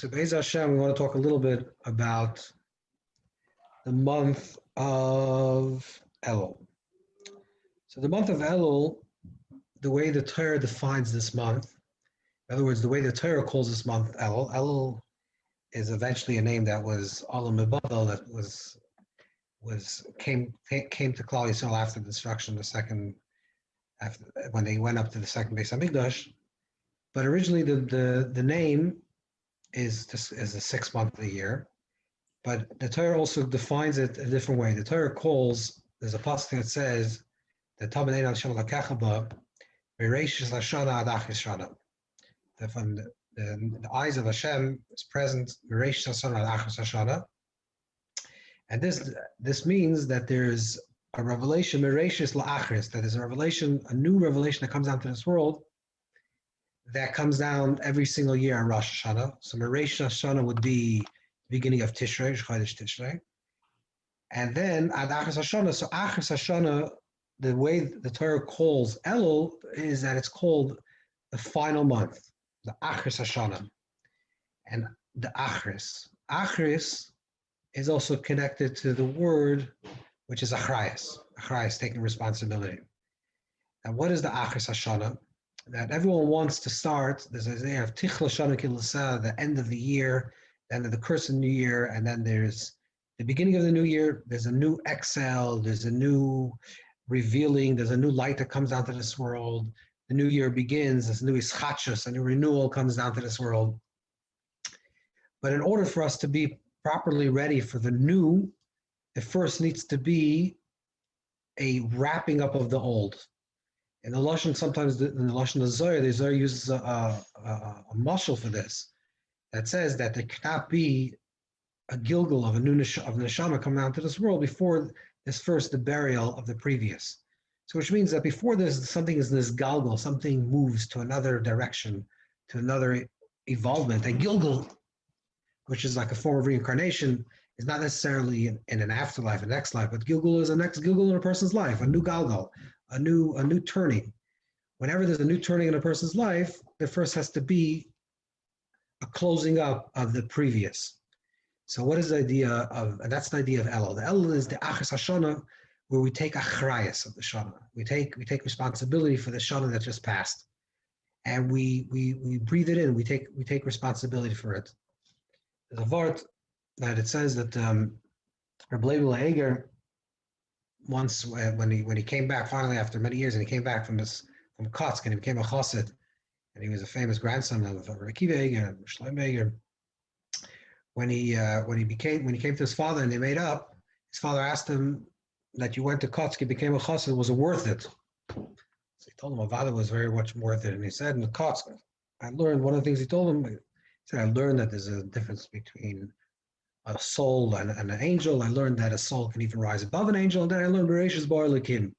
So Be'ez Hashem, we want to talk a little bit about the month of Elul. So the month of Elul, the way the Torah defines this month, in other words, the way the Torah calls this month Elul, Elul is eventually a name that was Olam Mibadal, that came to Klal Yisrael after the destruction of after when they went up to the second Beis Hamikdash. But originally the name is the 6th month of the year, but the Torah also defines it a different way. The Torah there's a pasuk that says that from the eyes of Hashem is present, and this means that there's a revelation, that is a revelation, a new revelation that comes down to this world, that comes down every single year on Rosh Hashanah. So Mereish Hashanah would be the beginning of Tishrei, Chodesh Tishrei. And then at Achas Hashanah, so Achas Hashanah, the way the Torah calls Elul is that it's called the final month, the Achas Hashanah. And the Achris. Achris is also connected to the word, which is Achrayas. Achrayas, taking responsibility. And what is the Achas Hashanah? That everyone wants to start. There's an idea of Tichla Shana Kilasa, the end of the year, the end of the curse of the new year, and then there's the beginning of the new year. There's a new exhale, there's a new revealing, there's a new light that comes down to this world. The new year begins, there's a new ischachus, a new renewal comes down to this world. But in order for us to be properly ready for the new, it first needs to be a wrapping up of the old. In the Lashon, sometimes in the Lashon of Zohar, the Zohar uses a mashal for this, that says that there cannot be a gilgul of a new neshama coming out to this world before this first the burial of the previous. So which means that before this, something is this galgal, something moves to another direction, to another evolvement. And gilgul, which is like a form of reincarnation, is not necessarily in an afterlife, a next life, but gilgul is a next gilgul in a person's life, a new galgal. A new turning. Whenever there's a new turning in a person's life, there first has to be a closing up of the previous. So what is the idea of, and that's the idea of Elul. The Elul is the Achas Hashanah, where we take achrayas of the Shana. We take responsibility for the Shana that just passed. And we breathe it in, we take responsibility for it. There's a vart that it says that Reb Leibel Eger, once when he came back finally after many years, and he came back from Kotsk and he became a chassid, and he was a famous grandson of Rabbi Akiva Eger and Shlomo Eger. When he came to his father and they made up, his father asked him that you went to Kotsk, you became a chassid, was it worth it? So he told him, my father was very much worth it. And he said, in the Kotsk, I learned one of the things he told him. He said, I learned that there's a difference between a soul and an angel. I learned that a soul can even rise above an angel, and then I learned Bereshis Bar Lakim. I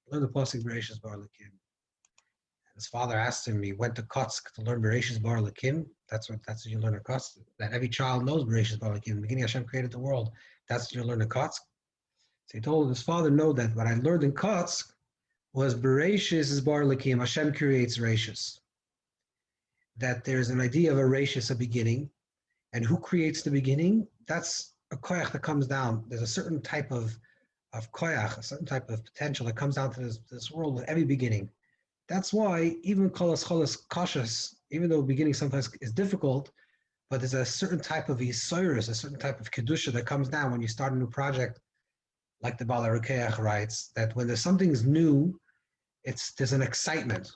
learned the pasuk Bereshis Bar Lakim. His father asked him, he went to Kotsk to learn Bereshis Bar Lakim. That's what you learn at Kotsk. That every child knows Bereshis Bar Lakim. In the beginning, Hashem created the world. That's what you learn at Kotsk. So he told his father, no, that what I learned in Kotsk was Bereshis Bar Lakim. Hashem creates Reshis. That there's an idea of a Reshis, a beginning. And who creates the beginning? That's a koyach that comes down. There's a certain type of koyach, a certain type of potential that comes down to this world with every beginning. That's why even kolas cholas kashas, even though beginning sometimes is difficult, but there's a certain type of yisoirus, a certain type of kedusha that comes down when you start a new project, like the Baal HaRukeach writes, that when there's something's new, there's an excitement.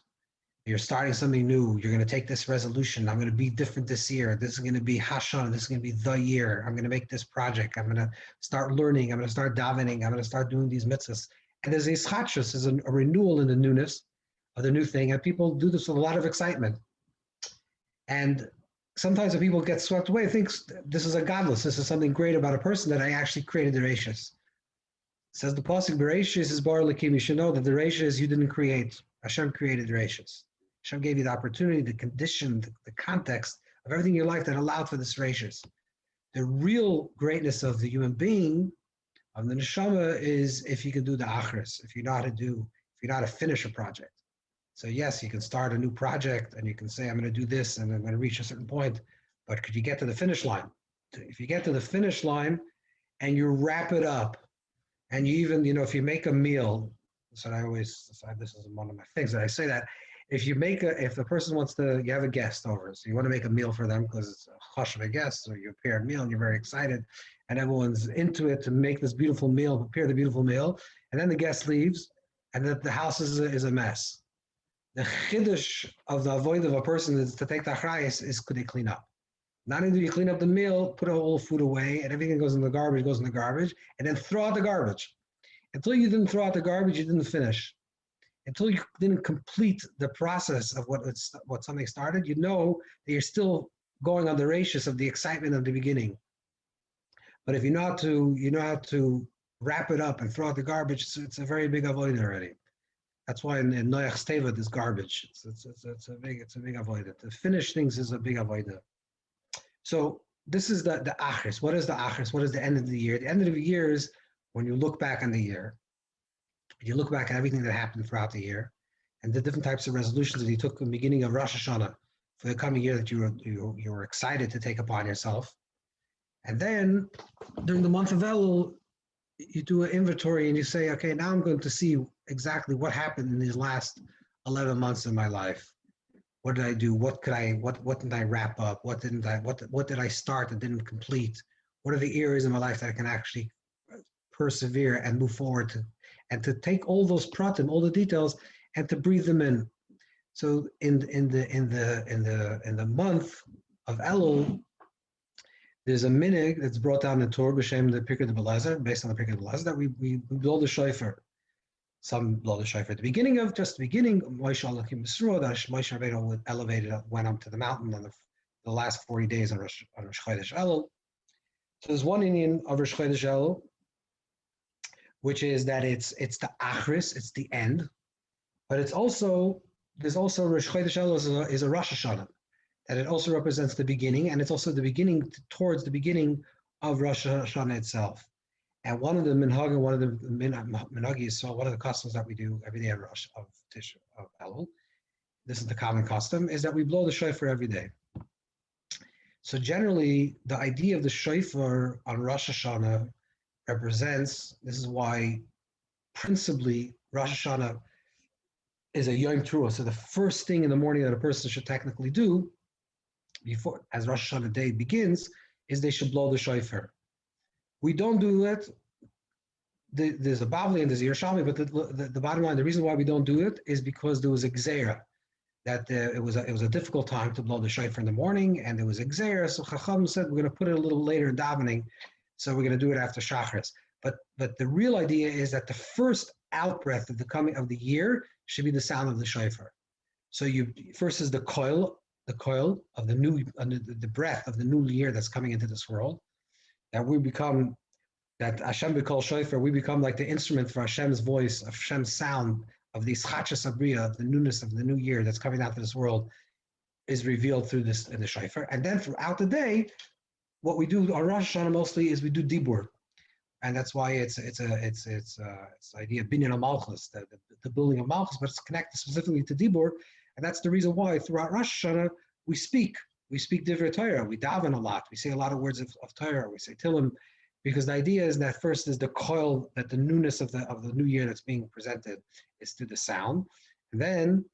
You're starting something new. You're going to take this resolution. I'm going to be different this year. This is going to be Hashan. This is going to be the year. I'm going to make this project. I'm going to start learning. I'm going to start davening. I'm going to start doing these mitzvahs. And there's a ischachus, there's a renewal in the newness of the new thing. And people do this with a lot of excitement. And sometimes when people get swept away, think this is a godless. This is something great about a person that I actually created the Rashis. Says the pasuk, Bereshis is Bar Lakim. You should know that the Rashis you didn't create. Hashem created the Rashis. Hashem gave you the opportunity, the condition, the context of everything in your life that allowed for this rashis. The real greatness of the human being, of the neshama, is if you can do the achris, if you know how to finish a project. So yes, you can start a new project and you can say, I'm going to do this and I'm going to reach a certain point. but could you get to the finish line? If you get to the finish line and you wrap it up, and you even, if you make a meal, so I always decide, this is one of my things that I say, that if the person wants to, you have a guest over, so you want to make a meal for them because it's a hush of a guest, so you prepare a meal and you're very excited, and everyone's into it to make this beautiful meal, prepare the beautiful meal, and then the guest leaves, and the house is a mess. The chiddush of the avoid of a person is to take the achrayus is could they clean up. Not only do you clean up the meal, put all the food away, and everything goes in the garbage, and then throw out the garbage. Until you didn't throw out the garbage, you didn't finish. Until you didn't complete the process of what something started, you know that you're still going on the ratius of the excitement of the beginning. But if you know how to wrap it up and throw out the garbage, it's a very big avoid already. That's why in Noach's Teva there's garbage. It's a big avoid. To finish things is a big avoid. So this is the achris. What is the achris? What is the end of the year? The end of the year is when you look back on the year. You look back at everything that happened throughout the year, and the different types of resolutions that you took in the beginning of Rosh Hashanah for the coming year that you were excited to take upon yourself. And then during the month of Elul, you do an inventory and you say, okay, now I'm going to see exactly what happened in these last 11 months of my life. What did I do? What did I wrap up? What did I start that didn't complete? What are the areas in my life that I can actually persevere and move forward and to take all those pratim, all the details, and to breathe them in. So in the month of Elul, there's a minig that's brought down in Torah b'shem the Pirkei de Belezer, based on the Pirkei de Belezer, that we blow the shofar. Some blow the shofar at the beginning, Moshe Elohim Yisroel, that Moshe Rabbeinu elevated, went up to the mountain on the last 40 days on Rosh Chodesh Elul. So there's one Indian of Rosh Chodesh Elul, which is that it's the achris, it's the end, but there's also Rosh Chodesh Elul is a Rosh Hashanah, that it also represents the beginning, and it's also the beginning towards the beginning of Rosh Hashanah itself. And one of the minhagim, one of the customs that we do every day of Elul, this is the common custom, is that we blow the shofar every day. So generally, the idea of the shofar on Rosh Hashanah represents, this is why principally Rosh Hashanah is a Yom Teruah. So the first thing in the morning that a person should technically do, before as Rosh Hashanah day begins, is they should blow the shofar. We don't do it. There's a Bavli and there's a Yerushalmi, but the bottom line, the reason why we don't do it is because there was a gzeira, that it was a difficult time to blow the shofar in the morning, and there was a gzeira. So Chacham said we're going to put it a little later in davening, so we're going to do it after Shachris. But the real idea is that the first outbreath of the coming of the year should be the sound of the shofar. So first is the coil of the new, the breath of the new year that's coming into this world. That Hashem be called shofar, we become like the instrument for Hashem's voice, of Hashem's sound, of the ischachas abriya, of the newness of the new year that's coming out to this world, is revealed through this in the shofar. And then throughout the day, what we do on Rosh Hashanah mostly is we do dibur, and that's why it's the idea of binyan malchus, the building of malchus, but it's connected specifically to dibur, and that's the reason why throughout Rosh Hashanah we speak divrei Torah, we daven a lot, we say a lot of words of Torah, we say Tillim, because the idea is that first is the coil, that the newness of the new year that's being presented is through the sound, and then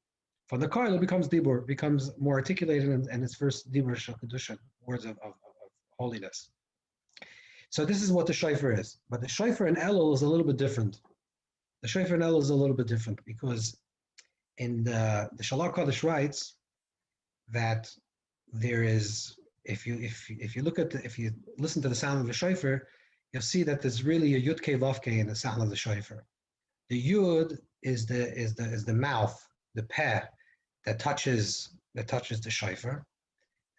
from the coil it becomes dibur, becomes more articulated, and it's first dibur shel kedusha, words of holiness. So this is what the shofar is, but the shofar in Elul is a little bit different. The shofar in Elul is a little bit different because in the Shalach Kodesh writes that there is, if you listen to the sound of the shofar, you'll see that there's really a yud kei vav kei in the sound of the shofar. The yud is the mouth, the peh that touches the shofar.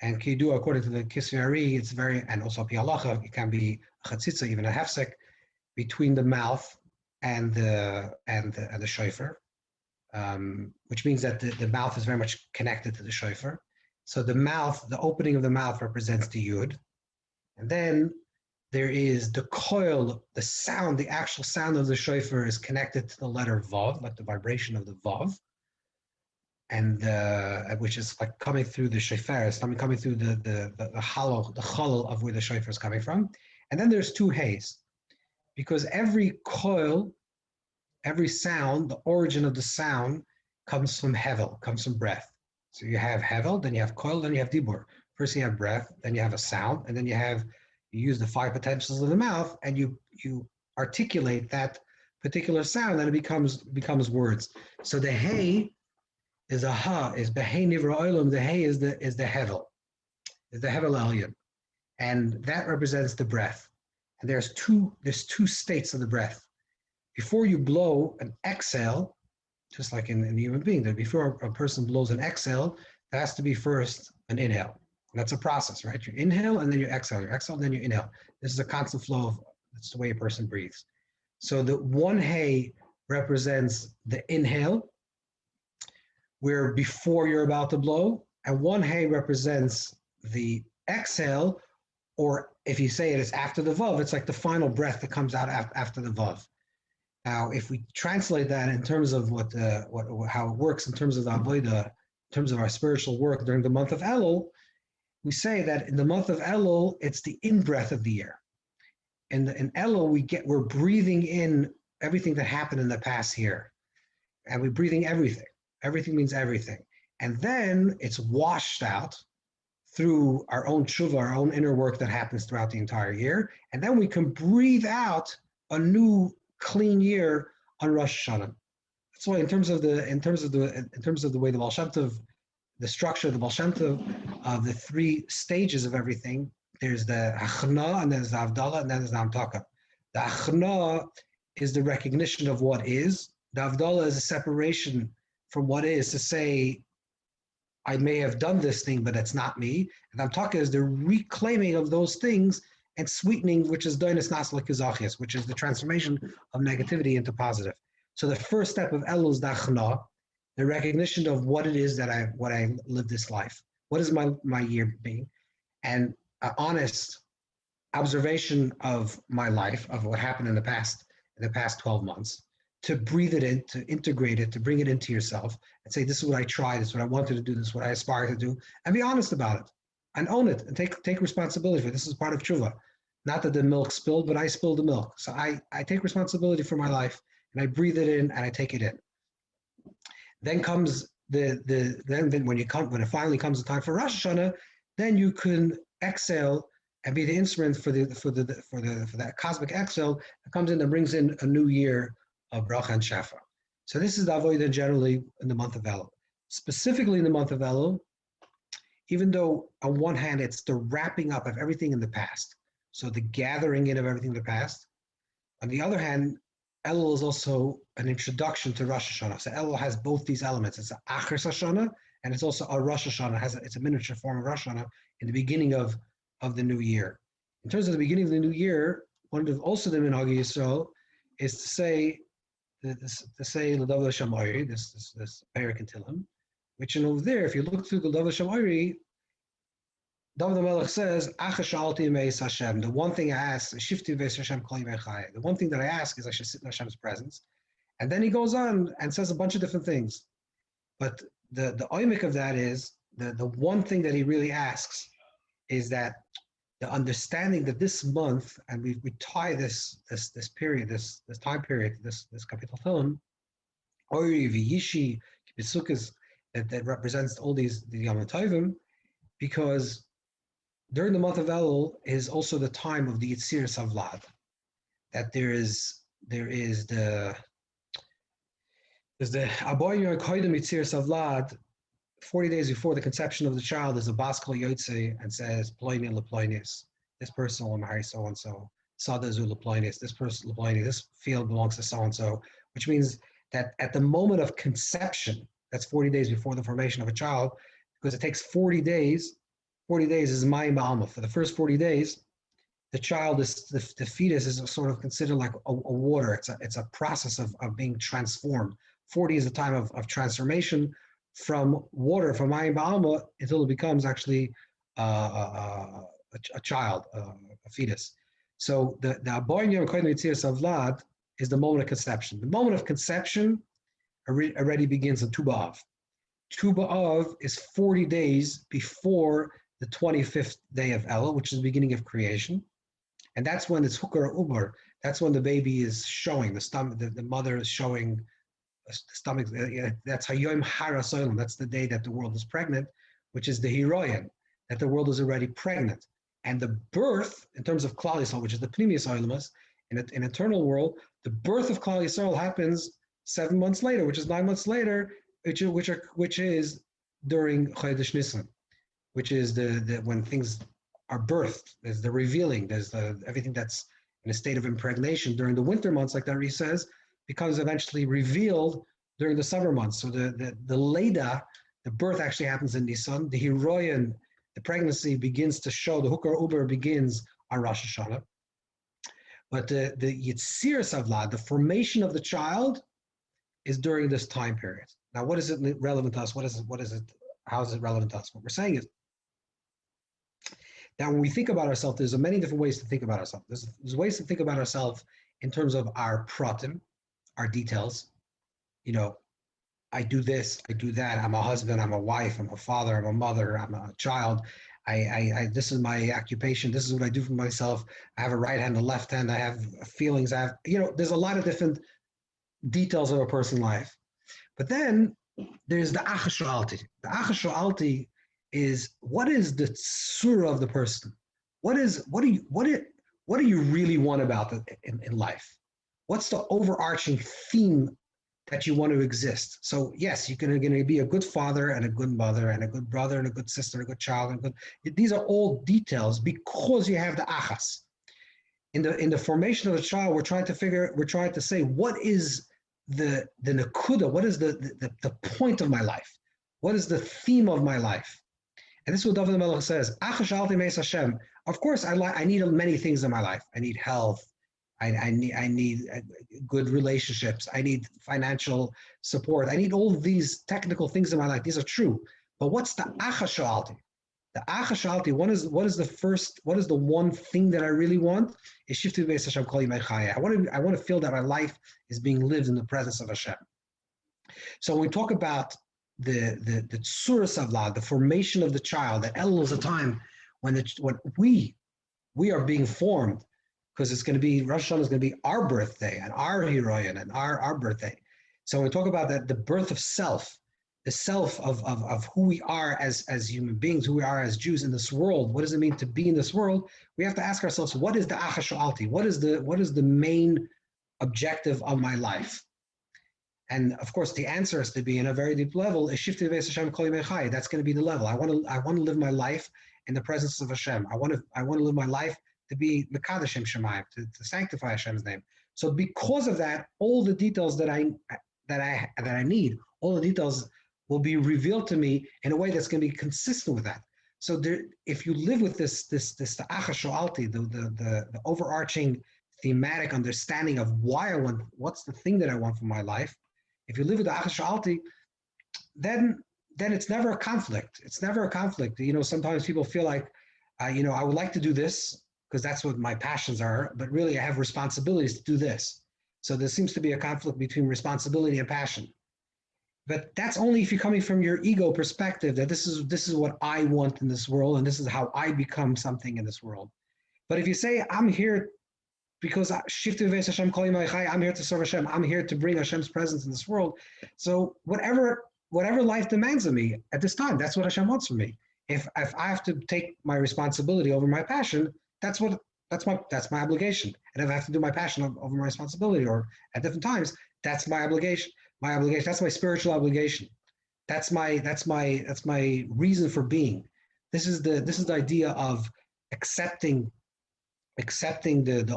And kidu, according to the Kisvei Ari, it's very, and also pi halacha, it can be a chatzitza, even a hefsek, between the mouth and the shofar, which means that the mouth is very much connected to the shofar. So the mouth, the opening of the mouth represents the yud, and then there is the coil, the sound, the actual sound of the shofar is connected to the letter vav, like the vibration of the vav. and which is like coming through the shofar, it's coming through the hollow, the cholol of where the shofar is coming from. And then there's two hays, because every coil, every sound, the origin of the sound comes from hevel, comes from breath. So you have hevel, then you have coil, then you have dibur. First you have breath, then you have a sound, and then you use the five potentials of the mouth, and you articulate that particular sound, and it becomes words. So the hey is a ha, is behei nivra olam. The hey is the hevel, is the hevel elyon, and that represents the breath. And there's two states of the breath. Before you blow an exhale, just like in a human being, that before a person blows an exhale, there has to be first an inhale. That's a process, right? You inhale and then you exhale. You exhale and then you inhale. This is a constant flow of, that's the way a person breathes. So the one hay represents the inhale, where before you're about to blow, and one hay represents the exhale, or if you say it's after the vav, it's like the final breath that comes out after the vav. Now, if we translate that in terms of how it works in terms of the avodah, in terms of our spiritual work during the month of Elul, we say that in the month of Elul, it's the in-breath of the year. In Elul, we're breathing in everything that happened in the past year, and we're breathing everything. Everything means everything, and then it's washed out through our own tshuva, our own inner work that happens throughout the entire year, and then we can breathe out a new clean year on Rosh Hashanah. That's why in terms of the way the Baal Shem Tov, the structure of the Baal Shem Tov, of the three stages of everything, there's the Achna, and then there's the Havdalah, and then there's the Hamtaka. The Achna is the recognition of what is. The Havdalah is a separation from what is, to say, I may have done this thing, but it's not me. And Hamtaka is the reclaiming of those things and sweetening, which is doinus nasla kizachias, which is the transformation of negativity into positive. So the first step of Elul is the Achna, the recognition of what it is that I live this life. What is my year being? And an honest observation of my life, of what happened in the past 12 months, to breathe it in, to integrate it, to bring it into yourself and say, this is what I tried, this is what I wanted to do, this is what I aspire to do, and be honest about it and own it and take responsibility for it. This is part of tshuva. Not that the milk spilled, but I spilled the milk. So I take responsibility for my life and I breathe it in and I take it in. Then comes then when it finally comes the time for Rosh Hashanah, then you can exhale and be the instrument for that cosmic exhale that comes in and brings in a new year of bracha and shefa. So this is the avodah generally in the month of Elul. Specifically in the month of Elul, even though on one hand it's the wrapping up of everything in the past, so the gathering in of everything in the past. On the other hand, Elul is also an introduction to Rosh Hashanah. So Elul has both these elements. It's an Achris Hashanah, and it's also a Rosh Hashanah. It's a miniature form of Rosh Hashanah in the beginning of the new year. In terms of the beginning of the new year, one of also the Minhag Yisrael is to say L'Dav L'Shem Oiri, this Perek in Tehillim, which over there, if you look through the L'Dav L'Shem Oiri, David the Melech says, Hashem. The one thing I ask is Shifti Veis Hashem Kol Yimei Chayei. The one thing that I ask is I should sit in Hashem's presence. And then he goes on and says a bunch of different things. But the oimik of that is the one thing that he really asks is that the understanding that this month, and we tie this period, this time period, this capital film, Oiri V'Yishi Kibisukas, that represents all the Yom Tovim, because during the month of Elul is also the time of the Yetziras Havlad, that there's the Aboyer Koydem Yetziras Havlad. 40 days before the conception of the child, is a Bas Kol Yotze and says Ploini LePloinis. This person will marry so and so. Sada Zu LePloinis. This person LePloinis. This field belongs to so and so. Which means that at the moment of conception, that's 40 days before the formation of a child, because it takes 40 days. 40 days is Mayim Ba'alma. For the first 40 days, the child is the fetus is sort of considered like a water. It's a process of being transformed. 40 is a time of transformation from water, from Mayim Ba'alma, until it becomes actually a child, a fetus. So the Aboyin Yom Koydem Yetziras Havlad is the moment of conception. The moment of conception already begins in Tu B'Av. Tu B'Av is 40 days before the 25th day of Elul, which is the beginning of creation. And that's when it's Hukar Ubar. That's when the baby is showing, the stomach, the mother is showing the stomach. That's Hayom Hara Soilim. That's the day that the world is pregnant, which is the Hiroyan, that the world is already pregnant. And the birth, in terms of Klal Yisrael, which is the Pnimius Oilimus, in eternal world, the birth of Klal Yisrael happens 7 months later, which is 9 months later, which is during Chodesh Nisan, which is the when things are birthed. There's the revealing. There's everything that's in a state of impregnation during the winter months, like that Ari says, becomes eventually revealed during the summer months. So the Leda, the birth actually happens in Nisan. The Hiroyan, the pregnancy begins to show. The Hukar Uber begins on Rosh Hashanah. But the Yitzir Savlad, the formation of the child, is during this time period. Now, what is it relevant to us? What is it? How is it relevant to us? What we're saying is that when we think about ourselves, there's many different ways to think about ourselves. There's ways to think about ourselves in terms of our pratim, our details. You know, I do this, I do that. I'm a husband, I'm a wife, I'm a father, I'm a mother, I'm a child. This is my occupation. This is what I do for myself. I have a right hand, a left hand. I have feelings. There's a lot of different details of a person's life. But then there's the achashalti. The achashalti is what is the surah of the person? What do you really want about it in life? What's the overarching theme that you want to exist? So yes, you're going to be a good father and a good mother and a good brother and a good sister and a good child and these are all details because you have the achas. In the formation of the child, we're trying to say what is the nakuda, what is the point of my life? What is the theme of my life? And this is what David Melech says, Achashalti meis Hashem. Of course, I need many things in my life. I need health. I need good relationships. I need financial support. I need all these technical things in my life. These are true. But what's the achashalti? The achashalti, what is the one thing that I really want? Is shifted beis Hashem kol yimei chayei. I want to feel that my life is being lived in the presence of Hashem. So when we talk about the tzura savlad, the formation of the child, that Elul is a time when we are being formed, because it's going to be, Rosh Hashanah is going to be our birthday and our Hiroyan and our birthday. So when we talk about that, the birth of self, the self of who we are as human beings, who we are as Jews in this world, what does it mean to be in this world? We have to ask ourselves, what is the achashalti? What is the main objective of my life? And of course, the answer has to be in a very deep level, is shifted beis Hashem kol yimei chayei. That's going to be the level. I want to live my life in the presence of Hashem. I want to live my life to be Mekadosh Shemayim, to sanctify Hashem's name. So because of that, all the details that I need, all the details will be revealed to me in a way that's going to be consistent with that. So if you live with this the achashalti, the overarching thematic understanding of what's the thing that I want from my life, if you live with the achashalti, then it's never a conflict. It's never a conflict. Sometimes people feel like, I would like to do this, because that's what my passions are, but really I have responsibilities to do this. So there seems to be a conflict between responsibility and passion. But that's only if you're coming from your ego perspective, that this is what I want in this world, and this is how I become something in this world. But if you say, I'm here because I'm here to serve Hashem, I'm here to bring Hashem's presence in this world. So whatever life demands of me at this time, that's what Hashem wants from me. If I have to take my responsibility over my passion, that's my obligation. And if I have to do my passion over my responsibility, or at different times, that's my obligation. That's my spiritual obligation. That's my reason for being. This is the idea of accepting the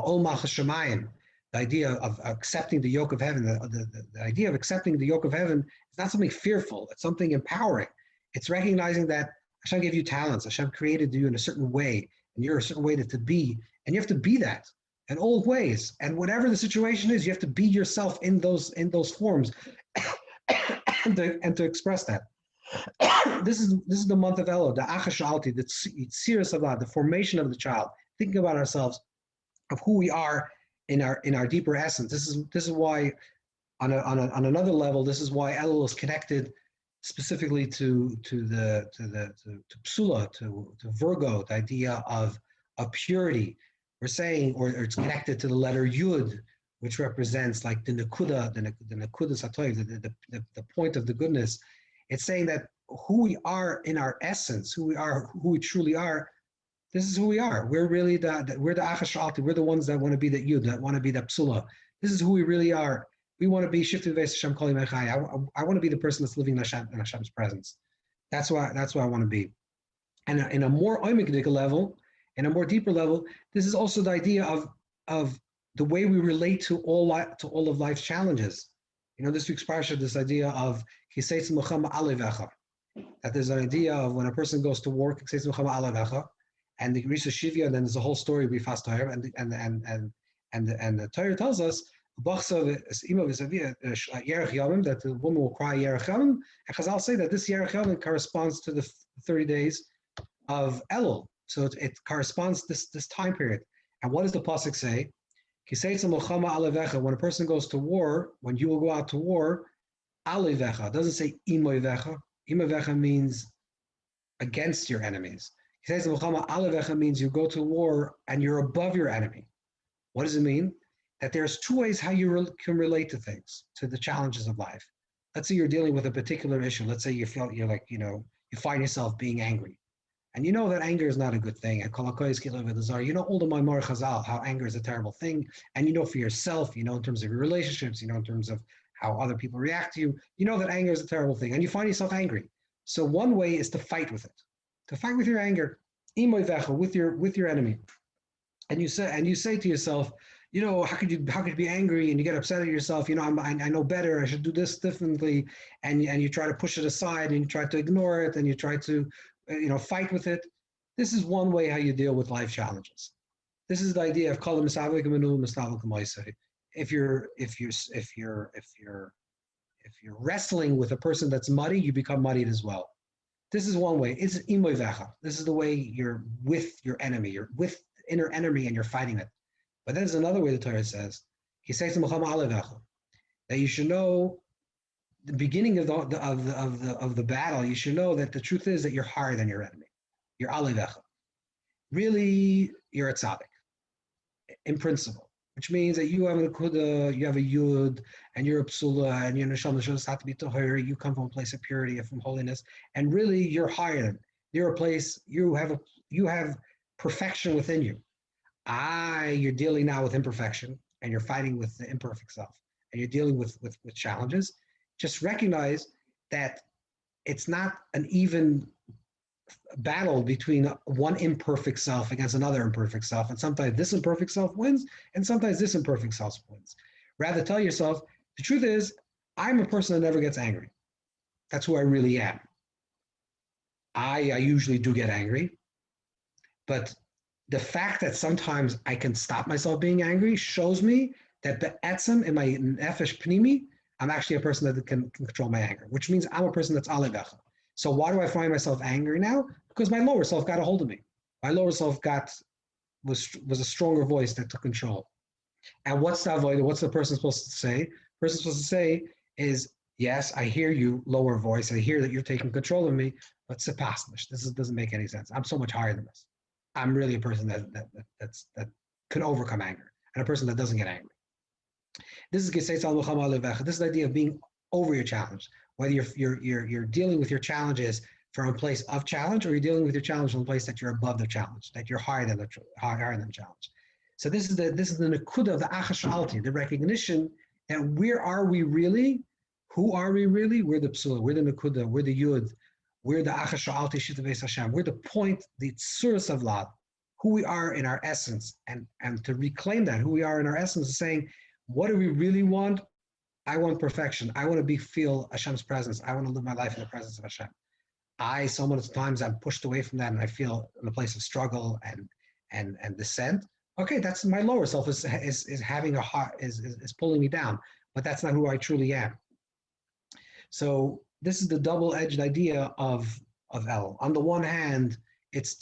Olmach Shemayim, the idea of accepting the yoke of heaven. The idea of accepting the yoke of heaven is not something fearful. It's something empowering. It's recognizing that Hashem gave you talents. Hashem created you in a certain way, and you're a certain way to be, and you have to be that in all ways. And whatever the situation is, you have to be yourself in those forms, and to express that. This is the month of Elul, the achashalti, the tzira savlad, the formation of the child. Thinking about ourselves, of who we are in our deeper essence. This is why, on another level, this is why Elul is connected specifically to Psula, to Virgo, the idea of purity. We're saying, or it's connected to the letter Yud, which represents like the Nakuda, the Nakuda Satoiv, the point of the goodness. It's saying that who we are in our essence, who we truly are, this is who we are. We're really we're the Achashalti, we're the ones that want to be the Yud, that want to be the Psula. This is who we really are. We want to be shifted Veis Hashem Kol Yimei Chai. I want to be the person that's living in Hashem's presence. That's why I want to be. And in a more oimik level, in a more deeper level, this is also the idea of the way we relate to all of life's challenges. You know, this week's parsha, this idea of Kiseitz Muchama Alevecha, that there's an idea of when a person goes to war, Kiseitz Muchama Alevecha, and the Risa Shivya, and then there's a whole story we fast Torah, and the Torah tells us that the woman will cry Yerech Yomim, and Chazal say that this Yerech Yomim corresponds to the 30 days of Elul, so it corresponds to this time period. And what does the pasuk say? When a person goes to war, when you will go out to war, Alevecha, it doesn't say Imoivecha. Imoivecha means against your enemies. Alevecha means you go to war and you're above your enemy. What does it mean? That there's two ways how you can relate to things, to the challenges of life. Let's say you're dealing with a particular issue. Let's say you find yourself being angry. And you know that anger is not a good thing. And you know all the Maimar Chazal, how anger is a terrible thing. And you know for yourself, you know in terms of your relationships, you know in terms of how other people react to you, you know that anger is a terrible thing. And you find yourself angry. So one way is to fight with it. To fight with your anger, with your enemy. And you say to yourself, you know, how could you be angry, and you get upset at yourself, you know, I know better, I should do this differently, and you try to push it aside, and you try to ignore it, and you try to fight with it. This is one way how you deal with life challenges. This is the idea of kol misavik menu mistavik moisei. If you're wrestling with a person that's muddy, you become muddied as well. This is one way. It's imoivecha. This is the way you're with your enemy. You're with inner enemy and you're fighting it. But there's another way the Torah says, that you should know the beginning of the battle. You should know that the truth is that you're higher than your enemy. You're alevecha. Really, you're a tzaddik in principle, which means that you have a kuda, you have a yud, and you're a psula, and your neshama shows have to be tahir. You come from a place of purity and from holiness, and really you're higher than. You're a place. You have perfection within you. You're dealing now with imperfection, and you're fighting with the imperfect self, and you're dealing with challenges. Just recognize that it's not an even battle between one imperfect self against another imperfect self, and sometimes this imperfect self wins, and sometimes this imperfect self wins. Rather, tell yourself, the truth is, I'm a person that never gets angry. That's who I really am. I usually do get angry, but the fact that sometimes I can stop myself being angry shows me that be'etzem in my nefesh pnimi, I'm actually a person that can control my anger, which means I'm a person that's alevecha. So why do I find myself angry now? Because my lower self got a hold of me. My lower self was a stronger voice that took control. And what's the avodah? What's the person supposed to say? The person supposed to say is, yes, I hear you, lower voice. I hear that you're taking control of me, but sepasnish. This doesn't make any sense. I'm so much higher than this. I'm really a person that can overcome anger, and a person that doesn't get angry. This is the idea of being over your challenge. Whether you're dealing with your challenges from a place of challenge, or you're dealing with your challenge from a place that you're above the challenge, that you're higher than the challenge. So this is the nekuda of the achashalti, the recognition that where are we really? Who are we really? We're the psula, we're the nekuda, we're the yud, we're the achashalti shita Veis Hashem. We're the point, the tsuras of love, who we are in our essence, and to reclaim that who we are in our essence is saying, what do we really want? I want perfection. I want to feel Hashem's presence. I want to live my life in the presence of Hashem. So many times I'm pushed away from that, and I feel in a place of struggle and dissent. Okay, that's my lower self is having a heart, is pulling me down, but that's not who I truly am. So this is the double-edged idea of El. On the one hand, it's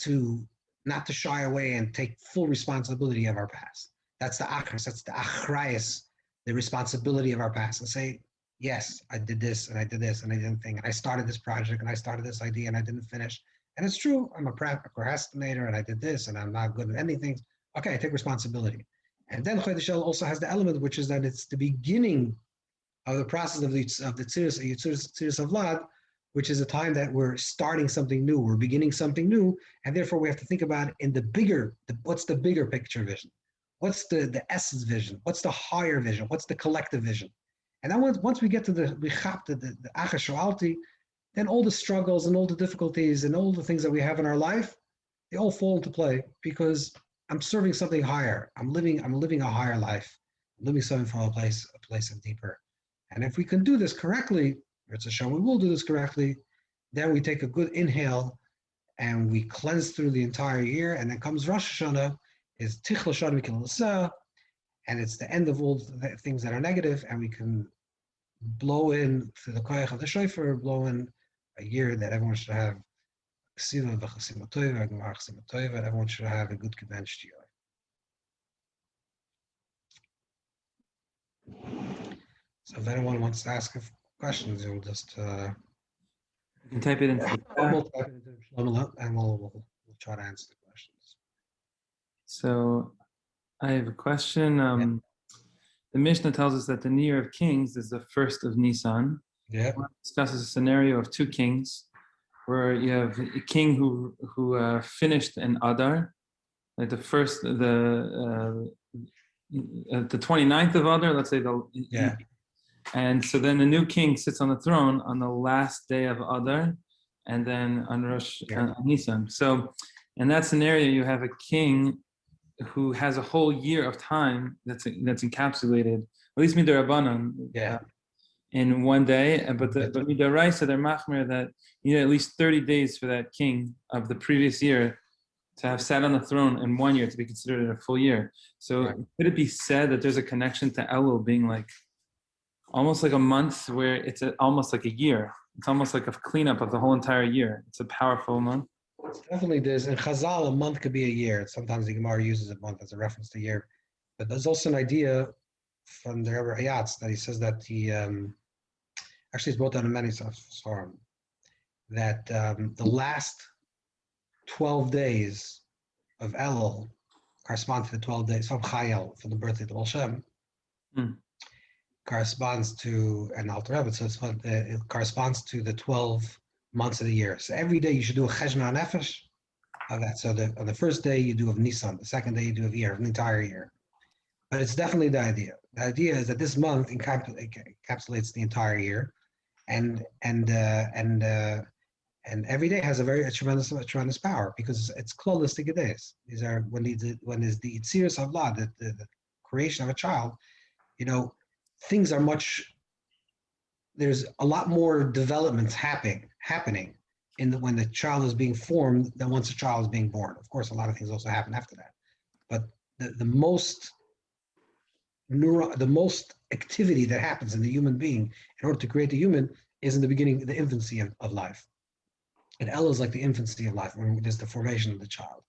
not to shy away and take full responsibility of our past. That's the achras, that's the achrayas, the responsibility of our past, and say, yes, I did this and I did this and I didn't think, and I started this project and I started this idea and I didn't finish. And it's true, I'm a procrastinator and I did this and I'm not good at anything. Okay, I take responsibility. And then Chodesh Elul also has the element, which is that it's the beginning of the process of the Tziris of Vlad, which is a time that we're starting something new, we're beginning something new, and therefore we have to think about it in the bigger, what's the bigger picture vision? What's the essence vision? What's the higher vision? What's the collective vision? And then once we get to the Acher Shoalti, then all the struggles and all the difficulties and all the things that we have in our life, they all fall into play because I'm serving something higher. I'm living a higher life. I'm living something from a place of deeper. And if we can do this correctly, it's a show we will do this correctly, then we take a good inhale and we cleanse through the entire year, and then comes Rosh Hashanah, is Tichel Shana Mikil L'Seh, and it's the end of all the things that are negative, and we can blow in through the koyach of the shofar, blow in a year that everyone should have Ksiva v'Chasima Tova, Gemara Chasima Tova, and everyone should have a good Kebench year. So if anyone wants to ask questions, you'll just you can type it into the we'll type it into Shlomo, and we'll try to answer the questions. So I have a question. The Mishnah tells us that the New Year of Kings is the 1st of Nisan. Yeah. It discusses a scenario of two kings, where you have a king who finished an Adar, like the 29th of Adar, let's say and so then the new king sits on the throne on the last day of Adar, and then on Rosh Nisan. So in that scenario, you have a king who has a whole year of time that's encapsulated, at least midarabanan, in one day. But midaraisa, they're machmer that you need at least 30 days for that king of the previous year to have sat on the throne in 1 year to be considered a full year. So could it be said that there's a connection to Elul being like almost like a month, where it's almost like a year? It's almost like a cleanup of the whole entire year. It's a powerful month. Definitely, there's in Chazal a month could be a year. Sometimes the Gemara uses a month as a reference to year, but there's also an idea from the Rebbe Hayatz that he says that he actually it's brought down in many sources that the last 12 days of Elul correspond to the 12 days from Chayel, for the birthday of the Baal Shem, corresponds to an Alter Rebbe, so it corresponds to the 12 months of the year. So every day you should do a cheshbon nefesh of that. So on the first day you do of Nisan, the second day you do of Iyar, an entire year. But it's definitely the idea. The idea is that this month encapsulates the entire year, and every day has a tremendous power because it's klolistic days. These are when there's the Tziris of Vlad, the creation of a child. Things are much. There's a lot more developments happening when the child is being formed than once the child is being born. Of course, a lot of things also happen after that, but the most activity that happens in the human being in order to create the human is in the beginning, the infancy of life. And Elul is like the infancy of life, when there's the formation of the child.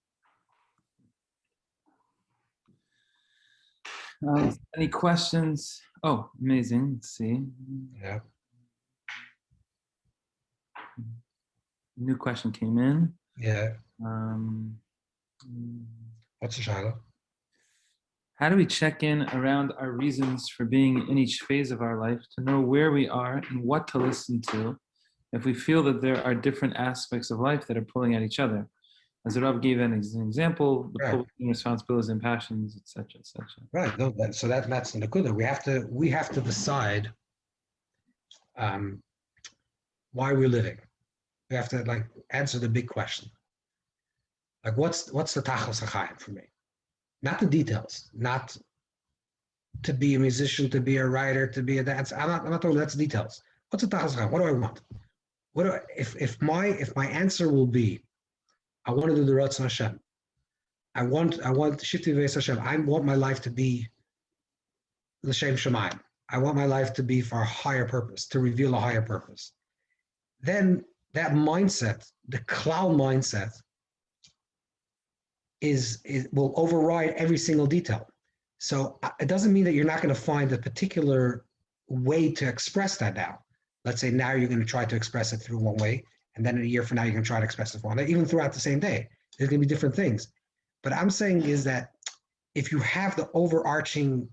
Any questions? Oh, amazing. Let's see. Yeah. New question came in. Yeah. What's the shadow? How do we check in around our reasons for being in each phase of our life to know where we are and what to listen to if we feel that there are different aspects of life that are pulling at each other? As the Rav gave an example, the pulling responsibilities and passions, etc., etc. Right. No, so that's in the good. We have to decide why we're living. We have to answer the big question. What's the tachlis hachayim for me? Not the details. Not to be a musician, to be a writer, to be a dancer. I'm not talking. That's details. What's the tachlis hachayim? What do I want? If my answer will be, I want to do the Ratzon Hashem. I want Shifti V'es Hashem. I want my life to be L'Shem Shemayim. I want my life to be for a higher purpose, to reveal a higher purpose. Then that mindset, the cloud mindset, will override every single detail. So it doesn't mean that you're not going to find a particular way to express that now. Let's say now you're going to try to express it through one way, and then in a year from now, you're going to try to express it one way, even throughout the same day. There's going to be different things. But I'm saying is that if you have the overarching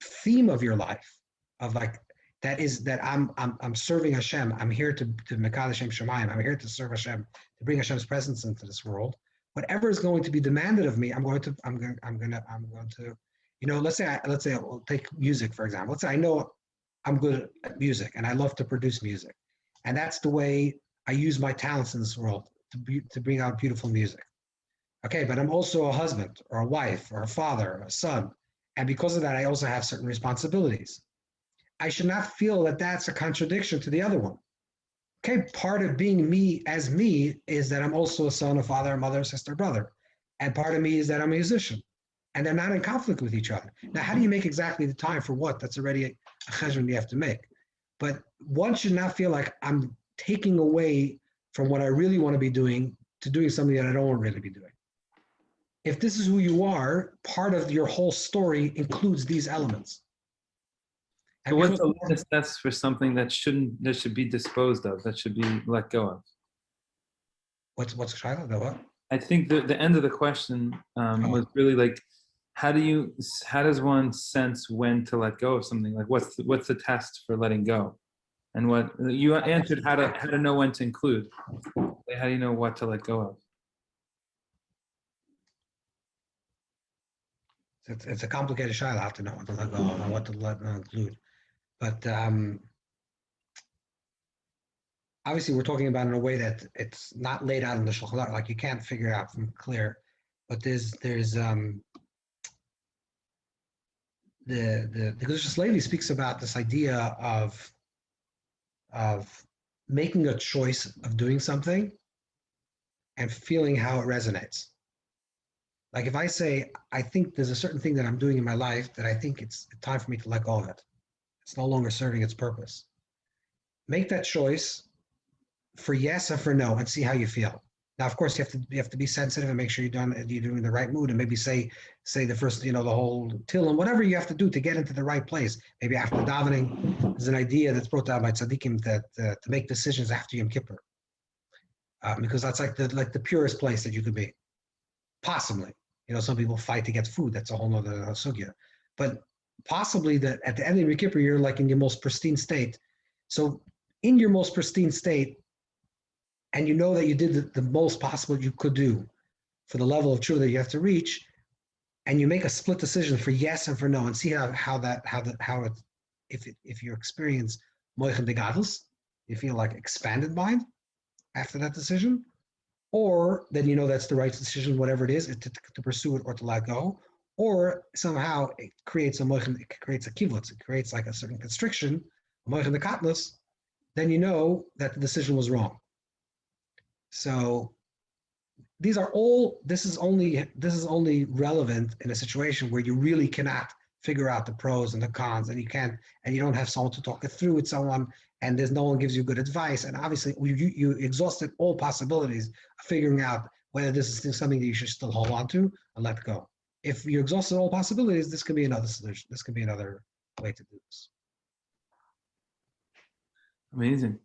theme of your life, of like, that is that I'm serving Hashem. I'm here to Mekad Hashem Shemayim. I'm here to serve Hashem, to bring Hashem's presence into this world. Whatever is going to be demanded of me, I'm going to, let's say we'll take music, for example. Let's say I know I'm good at music and I love to produce music. And that's the way I use my talents in this world to bring out beautiful music. Okay, but I'm also a husband or a wife or a father or a son. And because of that, I also have certain responsibilities. I should not feel that that's a contradiction to the other one. Okay, part of being me as me is that I'm also a son, a father, a mother, a sister, brother. And part of me is that I'm a musician. And they're not in conflict with each other. Now, how do you make exactly the time for what? That's already a cheshbon you have to make. But one should not feel like I'm taking away from what I really want to be doing to doing something that I don't want to really be doing. If this is who you are, part of your whole story includes these elements. So what's the litmus test for something that should be disposed of, that should be let go of? What's Shaila? The what? I think the end of the question was really like, how does one sense when to let go of something? Like what's the test for letting go? And what you answered, how to know when to include. How do you know what to let go of? It's a complicated shaila. I have to know what to let go of and what to let include. But obviously, we're talking about in a way that it's not laid out in the Shulchan Aruch. Like you can't figure out from clear. But there's the Kedushas Levi speaks about this idea of making a choice of doing something and feeling how it resonates. Like if I say, I think there's a certain thing that I'm doing in my life that I think it's time for me to let go of it. It's no longer serving its purpose. Make that choice for yes or for no and see how you feel. Now, of course, you have to be sensitive and make sure you're doing the right mood and maybe say the first, the whole till and whatever you have to do to get into the right place. Maybe after davening, there's an idea that's brought down by tzaddikim that to make decisions after Yom Kippur, because that's like the purest place that you could be. Possibly, some people fight to get food. That's a whole other sugya, but possibly that at the end of Yom Kippur, you're like in your most pristine state. So in your most pristine state, and you know that you did the most possible you could do for the level of truth that you have to reach, and you make a split decision for yes and for no, and see if you experience moichin de gadlus, you feel like expanded mind after that decision, or then that's the right decision, whatever it is, to pursue it or to let go, or somehow it creates a moichin, it creates a kivutz, it creates like a certain constriction, moichin de gadlus, then you know that the decision was wrong. So this is only relevant in a situation where you really cannot figure out the pros and the cons, and you don't have someone to talk it through with someone, and there's no one gives you good advice, and obviously you exhausted all possibilities of figuring out whether this is something that you should still hold on to and let go. If you exhausted all possibilities, this could be another solution. This could be another way to do this. Amazing.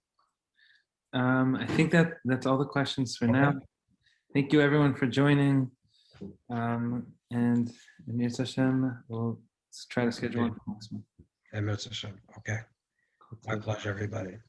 I think that's all the questions for now. Thank you everyone for joining. And in Yirtzeh Hashem, we'll try to schedule one for next month. Okay. My pleasure, everybody.